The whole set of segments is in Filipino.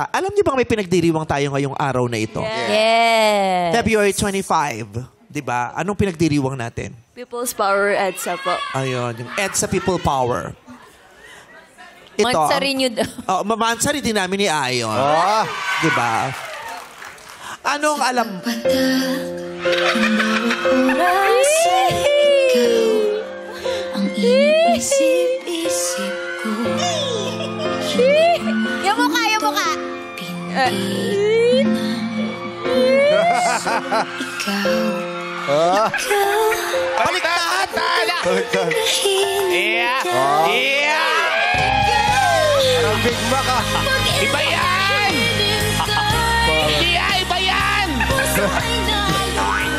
Alam niyo bang may pinagdiriwang tayo ngayong araw na ito? Yes. February 25. Diba? Anong pinagdiriwang natin? People's Power EDSA po. Ayun, yung EDSA People Power. Ito, Mansari nyo daw. Oh, mamansari din namin ni Ayon. Diba? Anong alam? Ang inisip-isip ko. Yung mukha, yung mukha. Baliktad! Iya! Iya! Parang Big Mac ah. Iba yan! Iya, iba yan!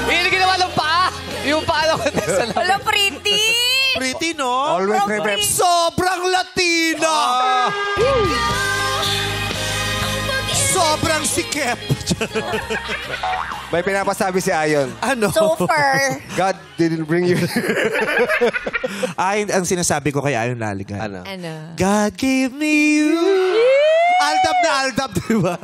Hindi ginawa ng paa! Yung paa lang sa lang. Wala, pretty. Pretty, no? Always remember. Sobrang Latina! Sobrang sikep! May pinapasabi si Ayon. Ano? So far. God didn't bring you. Ay, ang sinasabi ko kay Ayon Laligan. Ano? Ano? God gave me you. Aldab na aldab, di ba?